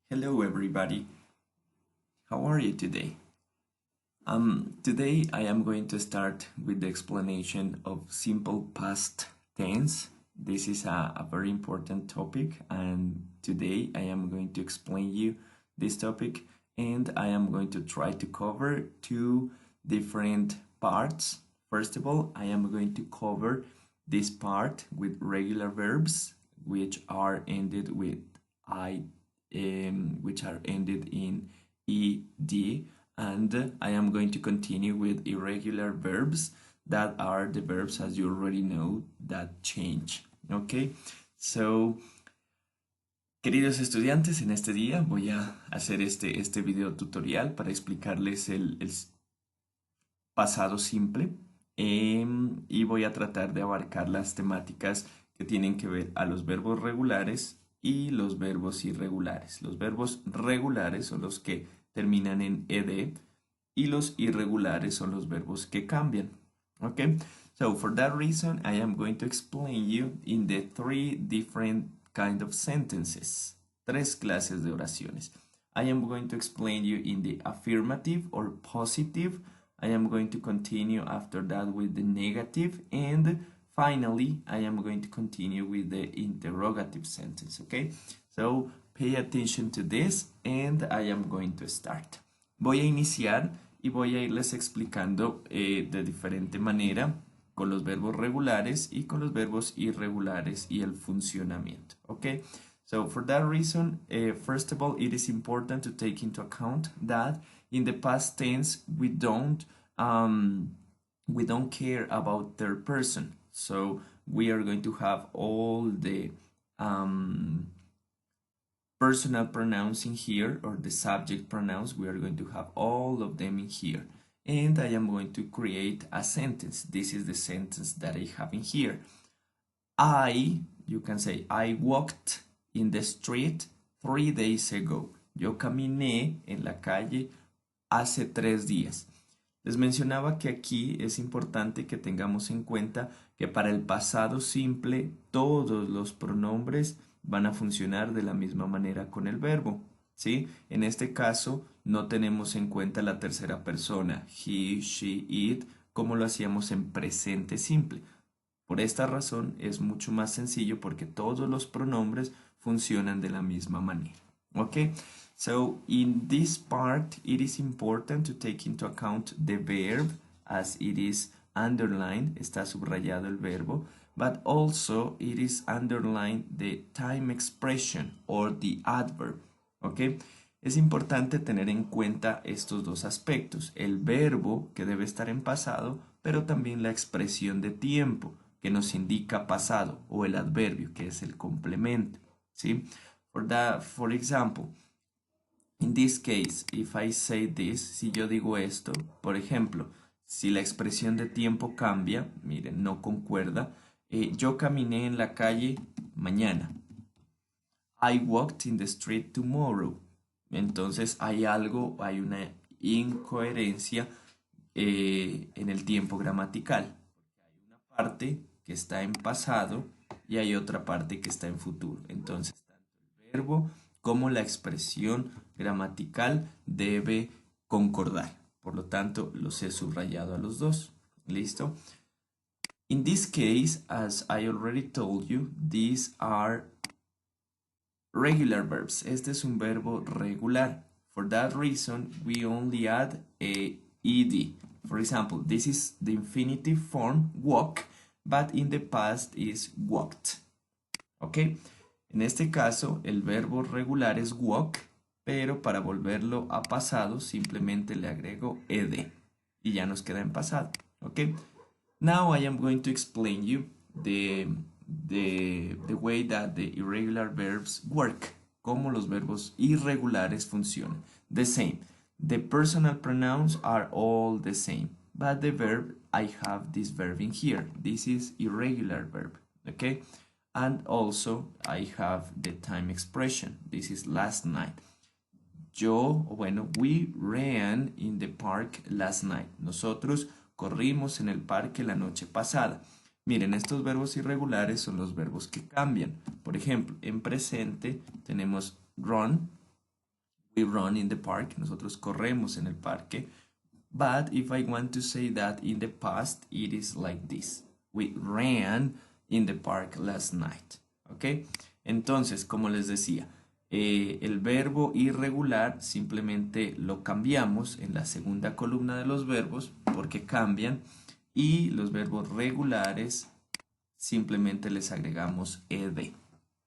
Hello everybody, how are you today? Today I am going to start with the explanation of simple past tense. This is a very important topic, and today I am going to explain you this topic, and I am going to try to cover two different parts. First of all, I am going to cover this part with regular verbs which are ended with I which are ended in ed, and I am going to continue with irregular verbs that are the verbs, as you already know, that change. Okay, so queridos estudiantes, en este día voy a hacer este video tutorial para explicarles el pasado simple, y voy a tratar de abarcar las temáticas que tienen que ver a los verbos regulares y los verbos irregulares. Los verbos regulares son los que terminan en ed y los irregulares son los verbos que cambian. Okay, so for that reason I am going to explain you in the three different kind of sentences. Tres clases de oraciones. I am going to explain you in the affirmative or positive. I am going to continue after that with the negative, and finally I am going to continue with the interrogative sentence. Okay, so pay attention to this and I am going to start. Voy a iniciar y voy a irles explicando de diferente manera con los verbos regulares y con los verbos irregulares y el funcionamiento. Okay, so for that reason, first of all, it is important to take into account that in the past tense we don't care about third person. So we are going to have all the personal pronouns in here, or the subject pronouns. We are going to have all of them in here. And I am going to create a sentence. This is the sentence that I have in here. You can say, I walked in the street 3 days ago. Yo caminé en la calle hace 3 días. Les mencionaba que aquí es importante que tengamos en cuenta que para el pasado simple todos los pronombres van a funcionar de la misma manera con el verbo, ¿sí? En este caso no tenemos en cuenta la tercera persona, he, she, it, como lo hacíamos en presente simple. Por esta razón es mucho más sencillo porque todos los pronombres funcionan de la misma manera, ¿ok? So in this part, it is important to take into account the verb as it is underlined, está subrayado el verbo, but also it is underlined the time expression or the adverb, ¿ok? Es importante tener en cuenta estos dos aspectos, el verbo que debe estar en pasado, pero también la expresión de tiempo que nos indica pasado, o el adverbio que es el complemento, ¿sí? For example, in this case, if I say this, si yo digo esto, por ejemplo, si la expresión de tiempo cambia, miren, no concuerda, yo caminé en la calle mañana. I walked in the street tomorrow. Entonces hay una incoherencia en el tiempo gramatical. Hay una parte que está en pasado y hay otra parte que está en futuro. Entonces, tanto el verbo como la expresión gramatical debe concordar. Por lo tanto, los he subrayado a los dos. ¿Listo? In this case, as I already told you, these are regular verbs. Este es un verbo regular. For that reason, we only add a ed. For example, this is the infinitive form walk, but in the past is walked. ¿Ok? En este caso, el verbo regular es walk, pero para volverlo a pasado simplemente le agrego ed y ya nos queda en pasado. ¿Ok? Now I am going to explain you the way that the irregular verbs work, cómo los verbos irregulares funcionan. The same. The personal pronouns are all the same, but the verb, I have this verb in here. This is irregular verb, okay? And also I have the time expression. This is last night. We ran in the park last night. Nosotros corrimos en el parque la noche pasada. Miren, estos verbos irregulares son los verbos que cambian. Por ejemplo, en presente tenemos run. We run in the park. Nosotros corremos en el parque. But if I want to say that in the past, it is like this. We ran in the park last night. ¿Ok? Entonces, como les decía, el verbo irregular simplemente lo cambiamos en la segunda columna de los verbos porque cambian, y los verbos regulares simplemente les agregamos ed.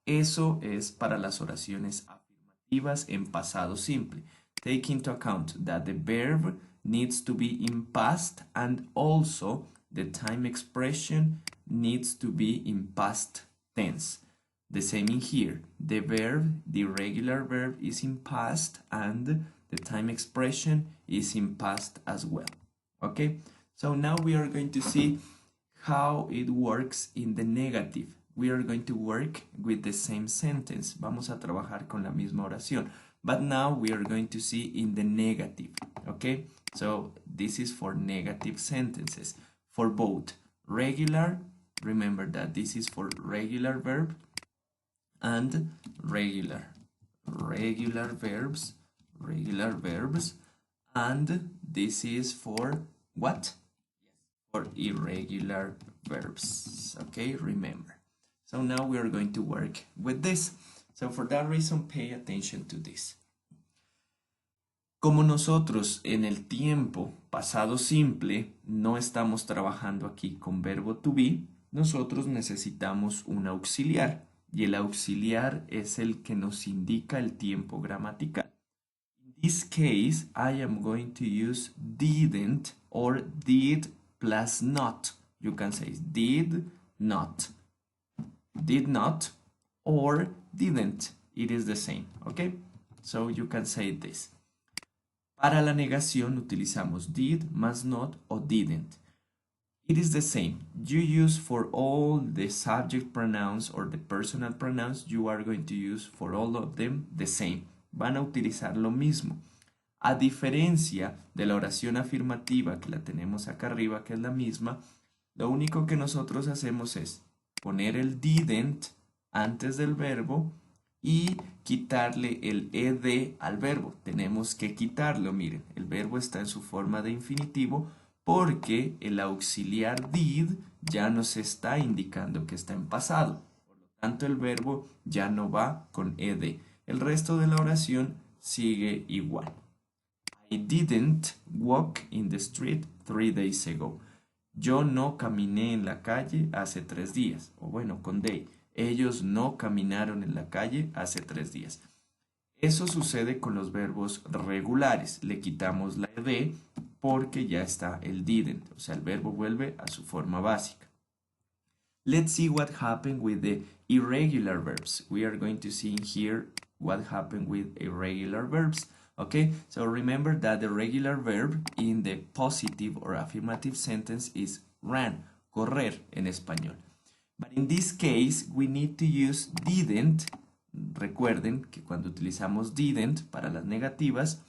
Eso es para las oraciones afirmativas en pasado simple. Take into account that the verb needs to be in past, and also the time expression needs to be in past tense. The same in here. The verb, the regular verb, is in past, and the time expression is in past as well. Okay? So now we are going to see how it works in the negative. We are going to work with the same sentence. Vamos a trabajar con la misma oración. But now we are going to see in the negative. Okay? So this is for negative sentences. For both regular, remember that this is for regular verb, and regular verbs, and this is for what? For irregular verbs. Okay, remember. So now we are going to work with this. So for that reason, pay attention to this. Como nosotros en el tiempo pasado simple no estamos trabajando aquí con verbo to be, nosotros necesitamos un auxiliar, y el auxiliar es el que nos indica el tiempo gramatical. In this case, I am going to use didn't or did plus not. You can say did not or didn't. It is the same, okay? So you can say this. Para la negación utilizamos did más not o didn't. It is the same. You use for all the subject pronouns or the personal pronouns, you are going to use for all of them the same. Van a utilizar lo mismo. A diferencia de la oración afirmativa que la tenemos acá arriba, que es la misma, lo único que nosotros hacemos es poner el didn't antes del verbo y quitarle el ed al verbo. Tenemos que quitarlo, miren, el verbo está en su forma de infinitivo porque el auxiliar did ya nos está indicando que está en pasado. Por lo tanto, el verbo ya no va con ed. El resto de la oración sigue igual. I didn't walk in the street 3 days ago. Yo no caminé en la calle hace 3 días. O bueno, con they. Ellos no caminaron en la calle hace 3 días. Eso sucede con los verbos regulares. Le quitamos la ed porque ya está el didn't. O sea, el verbo vuelve a su forma básica. Let's see what happened with the irregular verbs. We are going to see in here what happened with irregular verbs. Okay, so remember that the regular verb in the positive or affirmative sentence is ran, correr en español. But in this case, we need to use didn't. Recuerden que cuando utilizamos didn't para las negativas,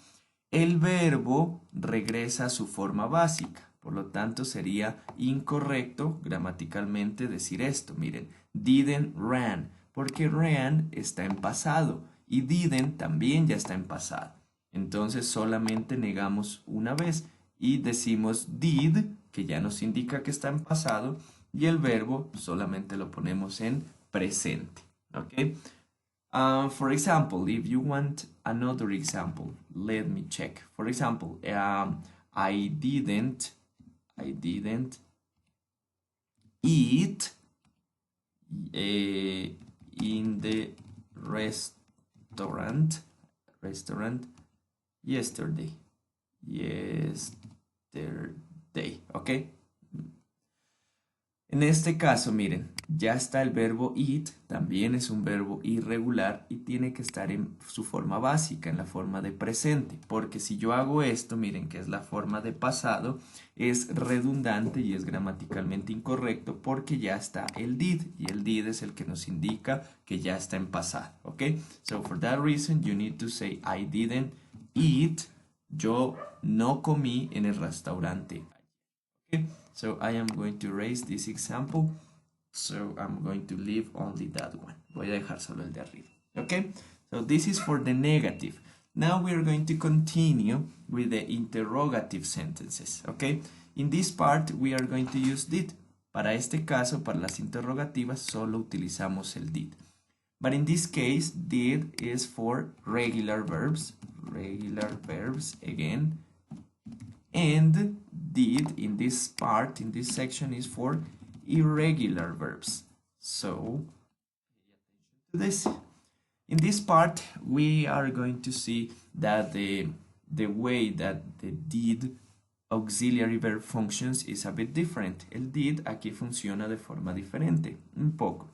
el verbo regresa a su forma básica. Por lo tanto, sería incorrecto gramaticalmente decir esto. Miren, didn't ran, porque ran está en pasado y didn't también ya está en pasado. Entonces solamente negamos una vez y decimos did, que ya nos indica que está en pasado, y el verbo solamente lo ponemos en presente. Okay? For example, if you want another example, let me check. For example, I didn't eat in the restaurant yesterday, ¿ok? En este caso, miren, ya está el verbo eat, también es un verbo irregular y tiene que estar en su forma básica, en la forma de presente, porque si yo hago esto, miren que es la forma de pasado, es redundante y es gramaticalmente incorrecto porque ya está el did, y el did es el que nos indica que ya está en pasado, ¿ok? So for that reason, you need to say I didn't eat. Yo no comí en el restaurante. Okay, so I am going to erase this example. So I'm going to leave only that one. Voy a dejar solo el de arriba. Okay, So this is for the negative. Now we are going to continue with the interrogative sentences, okay? In this part we are going to use did. Para este caso, para las interrogativas, solo utilizamos el did. But in this case, did is for regular verbs again. And did in this part, in this section, is for irregular verbs. So, pay attention to this. In this part, we are going to see that the way that the did auxiliary verb functions is a bit different. El did aquí funciona de forma diferente, un poco.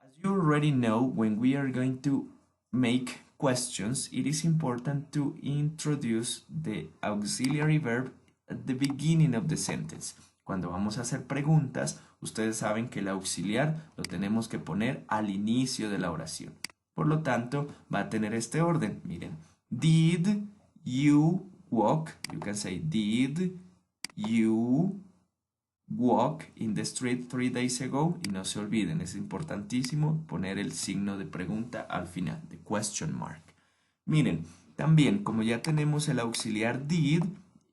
As you already know, when we are going to make questions, it is important to introduce the auxiliary verb at the beginning of the sentence. Cuando vamos a hacer preguntas, ustedes saben que el auxiliar lo tenemos que poner al inicio de la oración. Por lo tanto, va a tener este orden. Miren, did you walk? You can say, did you walk in the street 3 days ago? Y no se olviden, es importantísimo poner el signo de pregunta al final, the question mark. Miren, también como ya tenemos el auxiliar did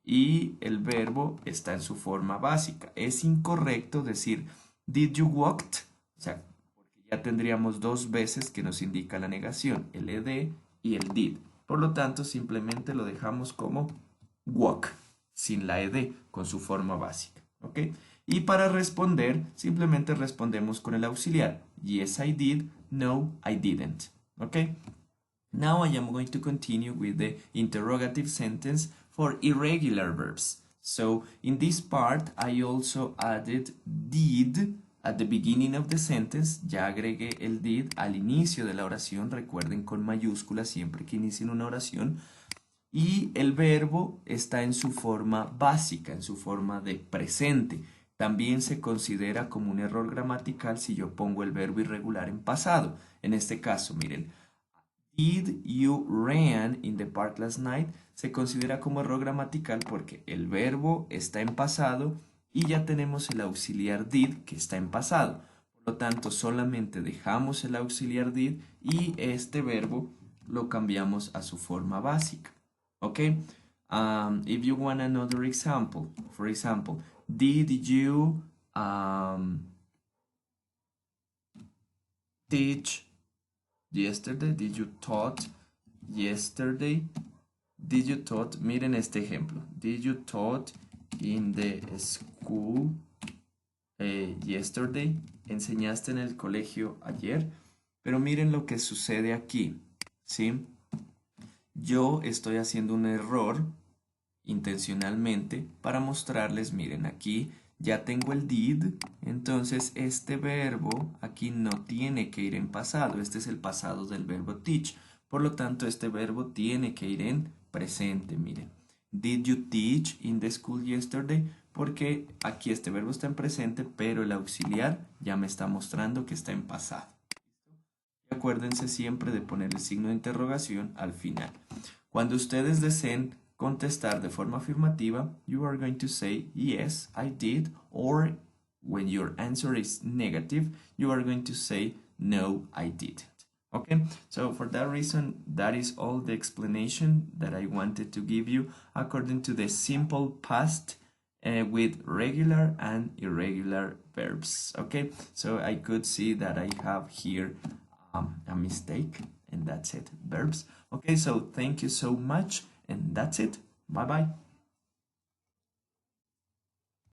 y el verbo está en su forma básica, es incorrecto decir did you walked, o sea, porque ya tendríamos dos veces que nos indica la negación, el ed y el did. Por lo tanto, simplemente lo dejamos como walk, sin la ed, con su forma básica, ¿ok? Y para responder, simplemente respondemos con el auxiliar. Yes, I did. No, I didn't. Okay? Now I am going to continue with the interrogative sentence for irregular verbs. So in this part, I also added did at the beginning of the sentence. Ya agregué el did al inicio de la oración. Recuerden, con mayúsculas siempre que inicien una oración. Y el verbo está en su forma básica, en su forma de presente. También se considera como un error gramatical si yo pongo el verbo irregular en pasado. En este caso, miren, did you run in the park last night? Se considera como error gramatical porque el verbo está en pasado y ya tenemos el auxiliar did que está en pasado. Por lo tanto, solamente dejamos el auxiliar did y este verbo lo cambiamos a su forma básica. Okay? If you want another example, for example, did you teach yesterday? Did you taught yesterday? Did you taught? Miren este ejemplo. Did you taught in the school yesterday? ¿Enseñaste en el colegio ayer? Pero miren lo que sucede aquí, ¿sí? Yo estoy haciendo un error intencionalmente para mostrarles, miren, aquí ya tengo el did, entonces este verbo aquí no tiene que ir en pasado, este es el pasado del verbo teach, por lo tanto este verbo tiene que ir en presente, miren. Did you teach in the school yesterday? Porque aquí este verbo está en presente, pero el auxiliar ya me está mostrando que está en pasado. Acuérdense siempre de poner el signo de interrogación al final. Cuando ustedes deseen contestar de forma afirmativa, you are going to say, yes, I did, or when your answer is negative, you are going to say, no, I didn't. Okay, so for that reason, that is all the explanation that I wanted to give you according to the simple past with regular and irregular verbs. Okay, so I could see that I have here a mistake, and that's it, verbs. Okay, so thank you so much, and that's it. Bye bye.